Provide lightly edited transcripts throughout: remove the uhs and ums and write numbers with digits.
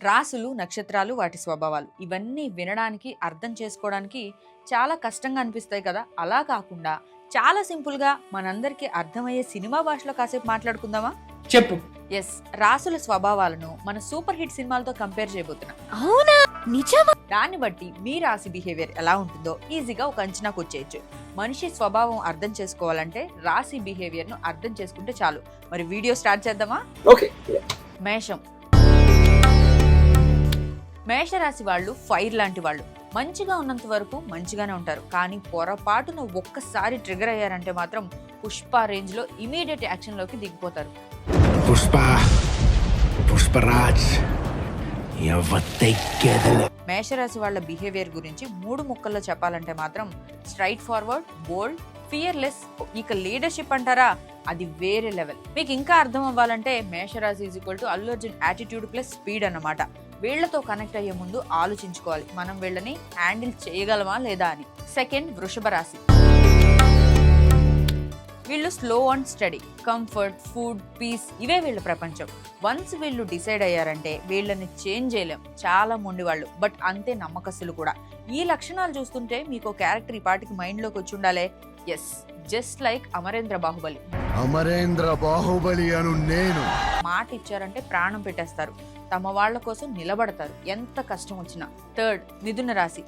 రాసులు, నక్షత్రాలు, వాటి స్వభావాలు ఇవన్నీ వినడానికి, అర్థం చేసుకోవడానికి చాలా కష్టంగా అనిపిస్తాయి కదా. అలా కాకుండా చాలా సింపుల్గా మనందరికీ అర్థమయ్యే సినిమా భాషలో కాసేపు మాట్లాడుకుందామా? చెప్పు. ఎస్, రాసుల స్వభావాలను మన సూపర్ హిట్ సినిమాలతో కంపేర్ చేయబోతున్నా. అవునా? నిజమా? దాన్ని బట్టి మీ రాశి బిహేవియర్ ఎలా ఉంటుందో ఈజీగా ఒక అంచనాకు వచ్చేయచ్చు. మనిషి స్వభావం అర్థం చేసుకోవాలంటే రాశి బిహేవియర్ ను అర్థం చేసుకుంటే చాలు. మరి వీడియో స్టార్ట్ చేద్దామా? ఓకే. మేషం. మేషరాశి వాళ్ళు ఫైర్ లాంటి వాళ్ళు. మంచిగా ఉన్నంత వరకు మంచిగానే ఉంటారు, కానీ పొరపాటున ఒక్కసారి ట్రిగర్ అయ్యారంటే మాత్రం పుష్ప రేంజ్ లో ఇమీడియట్ యాక్షన్ లోకి దిగిపోతారు. మేషరాశి వాళ్ళ బిహేవియర్ గురించి 3 ముక్కల్లో చెప్పాలంటే మాత్రం స్ట్రైట్ ఫార్వర్డ్, బోల్డ్, ఫియర్లెస్. ఇక లీడర్షిప్ అంటారా, అది వేరే లెవెల్. మీకు ఇంకా అర్థం అవ్వాలంటే మేషరాశి is equal to Allu Arjun attitude plus speed అన్నమాట. వీళ్లతో కనెక్ట్ అయ్యే ముందు ఆలోచించుకోవాలి, మనం వీళ్ళని హ్యాండిల్ చేయగలమా లేదా అని. సెకండ్, వృషభ రాశి. వీళ్ళు slow and steady, comfort, food, peace ఇవే వీళ్ళ ప్రపంచం. వన్స్ వీళ్ళు డిసైడ్ అయ్యారంటే వీళ్ళని చేంజ్ చేయలేం. చాలా మొండి వాళ్ళు, బట్ అంతే నమ్మకస్తులు కూడా. ఈ లక్షణాలు చూస్తుంటే మీకు క్యారెక్టర్ ఈ పాటికి మైండ్ లోకి వచ్చి ఉండాలే. Yes, just like Amarendra Baahubali. Amarendra Baahubali అను నేను. మాట ఇచ్చారంటే ప్రాణం పెట్టేస్తారు, తమ వాళ్ళ కోసం నిలబడతారు ఎంత కష్టం వచ్చినా. థర్డ్, మిథున రాశి.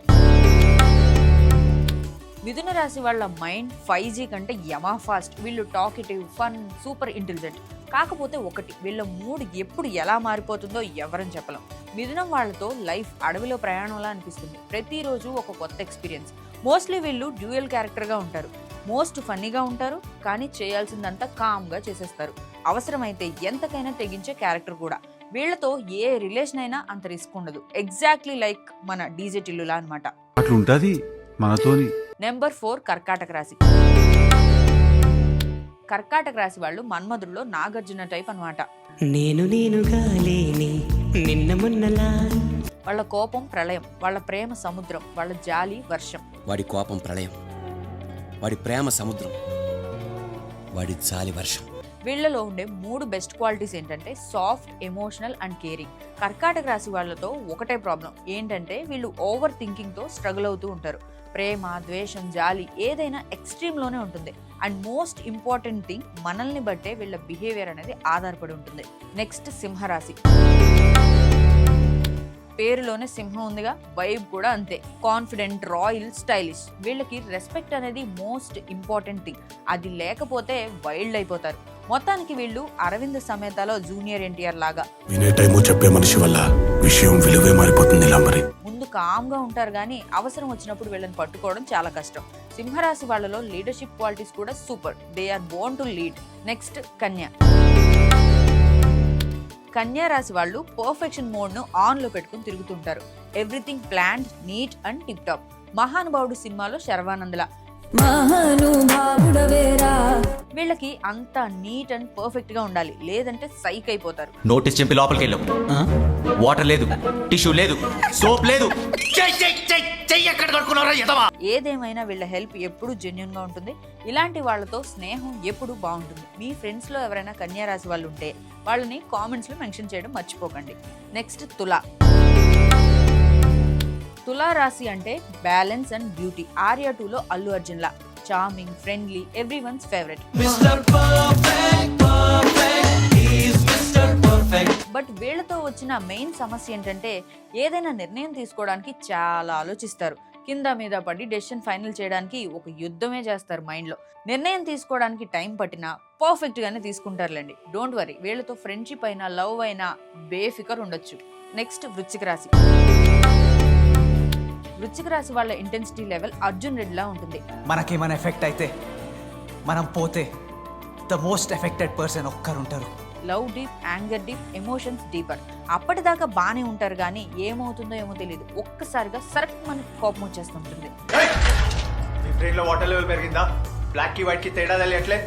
మిథున రాశి వాళ్ళ మైండ్ 5G కంటే యమా ఫాస్ట్. వీళ్ళు టాకిటివ్, ఫన్, సూపర్ ఇంటెలిజెంట్. కాకపోతే ఒకటి, వీళ్ళ మూడ్ ఎప్పుడు ఎలా మారిపోతుందో ఎవరం చెప్పలేం. మిథునం వాళ్ళతో లైఫ్ అడవిలో ప్రయాణంలా అనిపిస్తుంది. ప్రతిరోజు ఒక కొత్త ఎక్స్పీరియన్స్. మోస్ట్లీ వీళ్ళు డ్యూయల్ క్యారెక్టర్గా ఉంటారు. మోస్ట్ ఫన్నీగా ఉంటారు, కానీ చేయాల్సిందంతా కామ్గా చేసేస్తారు. అవసరమైతే ఎంతకైనా తెగించే క్యారెక్టర్ కూడా. వీళ్లతో ఏ రిలేషన్ అయినా అంత రిస్క్ ఉండదు. ఎగ్జాక్ట్లీ లైక్ మన డీజే టిల్లులా అనమాట. అట్లుంటది మనతోని. నెంబర్ 4, కర్కాటక రాశి. కర్కాటక రాశి వాళ్ళు మన్మధుల్లో నాగార్జున టైప్ అన్నమాట. వాళ్ళ కోపం ప్రళయం, వాళ్ళ ప్రేమ సముద్రం, వాళ్ళ జాలి వర్షం. వాడి కోపం ప్రళయం, వాడి ప్రేమ సముద్రం, వాడి జాలి వర్షం. వీళ్ళలో ఉండే 3 బెస్ట్ క్వాలిటీస్ ఏంటంటే సాఫ్ట్, ఎమోషనల్ అండ్ కేరింగ్. కర్కాటక రాశి వాళ్ళతో ఒకటే ప్రాబ్లం ఏంటంటే వీళ్ళు ఓవర్ థింకింగ్ తో స్ట్రగుల్ అవుతూ ఉంటారు. ప్రేమ, ద్వేషం, జాలి ఏదైనా ఎక్స్ట్రీమ్ లోనే ఉంటుంది. అండ్ మోస్ట్ ఇంపార్టెంట్ థింగ్, మనల్ని బట్టే వీళ్ళ బిహేవియర్ అనేది ఆధారపడి ఉంటుంది. నెక్స్ట్, సింహరాశి. పేరులోనే సింహం ఉందిగా, వైబ్ కూడా అంతే. Confident, royal, stylish. వీళ్ళకి రెస్పెక్ట్ అనేది మోస్ట్ ఇంపార్టెంట్ థింగ్. అది లేకపోతే వైల్డ్ అయిపోతారు. మొత్తానికి వీళ్ళు అరవింద సమేతలో జూనియర్ ఎన్టీఆర్ లాగా. వినే టైము చెప్పే మనిషి వల్ల విషయం విలువే మారిపోతుంది. ముందు కామ్గా ఉంటారు, కానీ అవసరం వచ్చినప్పుడు వీళ్ళని పట్టుకోవడం చాలా కష్టం. సింహరాశి వాళ్ళలో లీడర్షిప్ క్వాలిటీస్ కూడా super. They are born to lead. Next, కన్యా. కన్యా రాశి వాళ్ళు పర్ఫెక్షన్ మోడ్ ను ఆన్ లో పెట్టుకుని తిరుగుతుంటారు. Everything planned, neat and tip top. Mahanubhavudu సినిమాలో శర్వానందలా. వీళ్ళకి అంతా నీట్ అండ్ పర్ఫెక్ట్ గా ఉండాలి, లేదంటే సైక్ అయిపోతారు. నోటీస్ చింపి లోపలికి వెళ్ళాం. వాటర్ లేదు, టిష్యూ లేదు, సోప్ లేదు. ఏదేమైనా వీళ్ళ హెల్ప్ ఎప్పుడు జెన్యూన్ గా ఉంటుంది. ఇలాంటి వాళ్ళతో స్నేహం ఎప్పుడు బాగుంటుంది. మీ ఫ్రెండ్స్ లో ఎవరైనా కన్యా రాశి వాళ్ళు ఉంటే వాళ్ళని కామెంట్స్ లో మెన్షన్ చేయడం మర్చిపోకండి. నెక్స్ట్, తులా. తులా రాశి అంటే బ్యాలెన్స్ అండ్ బ్యూటీ. ఆర్యా 2 లో అల్లు అర్జున్ లా charming, friendly, everyone's favourite. But వీళ్ళతో వచ్చిన మెయిన్ సమస్య ఏంటంటే ఏదైనా నిర్ణయం తీసుకోవడానికి చాలా ఆలోచిస్తారు. కింద మీద పడి డెసిషన్ ఫైనల్ చేయడానికి ఒక యుద్ధమే చేస్తారు మైండ్ లో. నిర్ణయం తీసుకోవడానికి టైం పట్టినా పర్ఫెక్ట్ గానే తీసుకుంటారులేండి. డోంట్ వరీ, వీళ్ళతో ఫ్రెండ్షిప్ అయినా లవ్ అయినా బేఫికర్ ఉండొచ్చు. నెక్స్ట్, వృశ్చిక రాశి. వృశ్చిక రాశి వాళ్ళ ఇంటెన్సిటీ లెవెల్ అర్జున్ రెడ్డి లా ఉంటుంది. మనకేమైనా ఎఫెక్ట్ అయితే, మనం పోతే ద మోస్ట్ ఎఫెక్టెడ్ పర్సన్ ఒక్కరుంటారు. Love deep, anger deep, emotions deeper. అప్పటిదాకా బానే ఉంటారు, కానీ ఏమవుతుందో ఏమో తెలియదు. ఒక్కసారిగా సరక్ మనకి కోపం వచ్చేస్తుంటుంది. మీ బ్రెయిన్ లో వాటర్ లెవెల్ పెరిగిందా? బ్లాక్ కి వైట్ కి తేడా తెలియట్లే?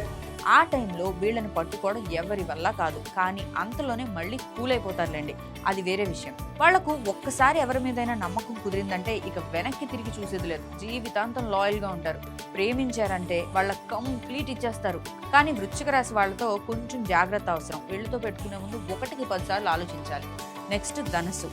ఆ టైంలో వీళ్ళని పట్టుకోవడం ఎవరి వల్ల కాదు, కానీ అంతలోనే మళ్ళీ కూల్ అయిపోతారులేండి, అది వేరే విషయం. వాళ్లకు ఒక్కసారి ఎవరి మీదైనా నమ్మకం కుదిరిందంటే ఇక వెనక్కి తిరిగి చూసేది లేదు, జీవితాంతం లాయల్ గా ఉంటారు. ప్రేమించారంటే వాళ్ళ కంప్లీట్ ఇచ్చేస్తారు. కానీ వృశ్చిక రాశి వాళ్ళతో కొంచెం జాగ్రత్త అవసరం. వీళ్ళతో పెట్టుకునే ముందు 1కి 10 సార్లు ఆలోచించాలి. నెక్స్ట్ ధనుసు.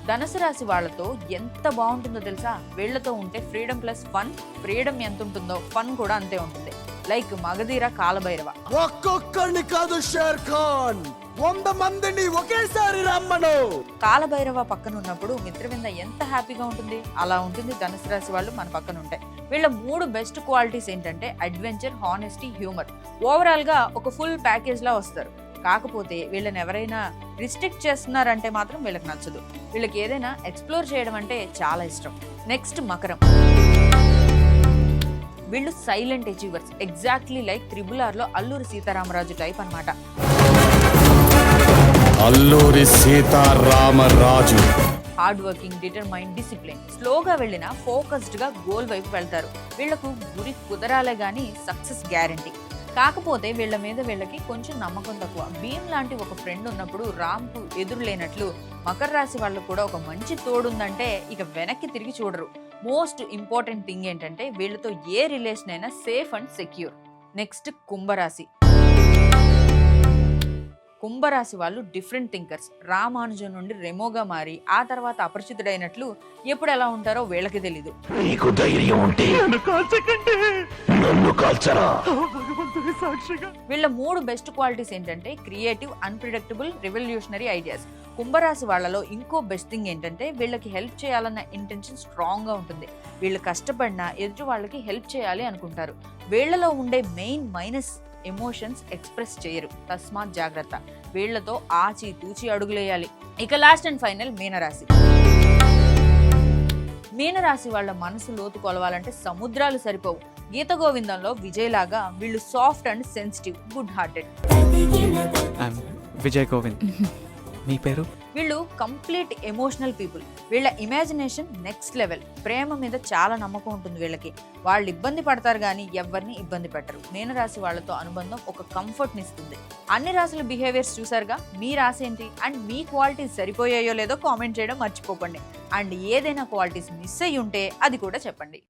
ధనుసు రాశి వాళ్ళతో ఎంత బాగుంటుందో తెలుసా? వీళ్లతో ఉంటే ఫ్రీడమ్ ప్లస్ ఫన్. ఫ్రీడమ్ ఎంత ఉంటుందో ఫన్ కూడా అంతే ఉంటుంది. లైక్ మగధీర, కాలభైరవ. ఒక్కొక్కడిని కాదు షేర్ ఖాన్, 100 మందిని ఒకేసారి రమ్మను. కాలభైరవ పక్కన ఉన్నప్పుడు మిత్రవింద ఎంత హ్యాపీగా ఉంటుంది, అలా ఉంటుంది ధనుసు రాశి వాళ్ళు మన పక్కన ఉంటే. వీళ్ళ 3 బెస్ట్ క్వాలిటీస్ ఏంటంటే అడ్వెంచర్, హానెస్టీ, హ్యూమర్. ఓవరాల్ గా ఒక ఫుల్ ప్యాకేజ్ లా వస్తారు. కాకపోతే వీళ్ళని ఎవరైనా రిస్ట్రిక్ట్ చేస్తున్నారంటే మాత్రం వీళ్ళకి నచ్చదు. వీళ్ళకి ఏదైనా ఎక్స్ప్లోర్ చేయడం అంటే చాలా ఇష్టం. నెక్స్ట్ మకరం. వీళ్ళు silent achievers, exactly like RRR లో అల్లూరి సీతారామరాజు టైప్ అన్నమాట. Alluri Sitaramaraju. Hard working, determine, discipline. స్లోగా వెళ్ళినా ఫోకస్డ్ గా గోల్ వైపు వెళ్తారు. వీళ్లకు గురి కుదరాలే గానీ సక్సెస్ గ్యారంటీ. కాకపోతే వీళ్ళ మీద వీళ్ళకి కొంచెం నమ్మకం తక్కువ. భీమ్ లాంటి ఒక ఫ్రెండ్ ఉన్నప్పుడు రామ్కు ఎదురు లేనట్లు మకర రాశి వాళ్ళకు కూడా ఒక మంచి తోడుందంటే ఇక వెనక్కి తిరిగి చూడరు. మోస్ట్ ఇంపార్టెంట్ థింగ్ ఏంటంటే వీళ్ళతో ఏ రిలేషన్ అయినా సేఫ్ అండ్ సెక్యూర్. నెక్స్ట్ కుంభరాశి. కుంభరాశి వాళ్ళు డిఫరెంట్ థింకర్స్. రామానుజం నుండి రెమోగా మారి ఆ తర్వాత అపరిచితుడైనట్లు ఎప్పుడు ఎలా ఉంటారో వీళ్ళకి తెలీదు. నీకు ధైర్యం ఉంటే నన్ను కాల్చరా. వీళ్ళ 3 బెస్ట్ క్వాలిటీస్ ఏంటంటే క్రియేటివ్, అన్ప్రిడిక్టబుల్, రెవల్యూషనరీ ఐడియాస్. కుంభరాశి వాళ్ళలో ఇంకో బెస్ట్ థింగ్ ఏంటంటే వీళ్ళకి హెల్ప్ చేయాలన్న ఇంటెన్షన్ స్ట్రాంగ్ గా ఉంటుంది. వీళ్ళు కష్టపడినా ఎదుటి వాళ్ళకి హెల్ప్ చేయాలి అనుకుంటారు. వీళ్ళలో ఉండే మెయిన్ మైనస్ ఎమోషన్స్ ఎక్స్ప్రెస్ చేయరు, తస్మాత్ జాగ్రత్త. వీళ్లతో ఆచి తూచి అడుగులేయాలి. ఇక లాస్ట్ అండ్ ఫైనల్ మీనరాశి. మీనరాశి వాళ్ళ మనసు లోతు కొలవాలంటే సముద్రాలు సరిపోవు. గీత గోవిందంలో విజయ్ లాగా వీళ్ళు soft and sensitive, good hearted. Vijay Govind. మీ పేరు? వీళ్ళు కంప్లీట్ ఎమోషనల్ పీపుల్. వీళ్ళ ఇమాజినేషన్ నెక్స్ట్ లెవెల్. ప్రేమ మీద చాలా నమ్మకం ఉంటుంది వీళ్ళకి. వాళ్ళు ఇబ్బంది పడతారు కానీ ఎవరిని ఇబ్బంది పెట్టరు. మీనరాశి వాళ్ళతో అనుబంధం ఒక కంఫర్ట్ నిస్తుంది. అన్ని రాశుల బిహేవియర్స్ చూసారుగా, మీ రాశి ఏంటి అండ్ మీ క్వాలిటీస్ సరిపోయాయో లేదో కామెంట్ చేయడం మర్చిపోకండి. అండ్ ఏదైనా క్వాలిటీస్ మిస్ అయ్యి ఉంటే అది కూడా చెప్పండి.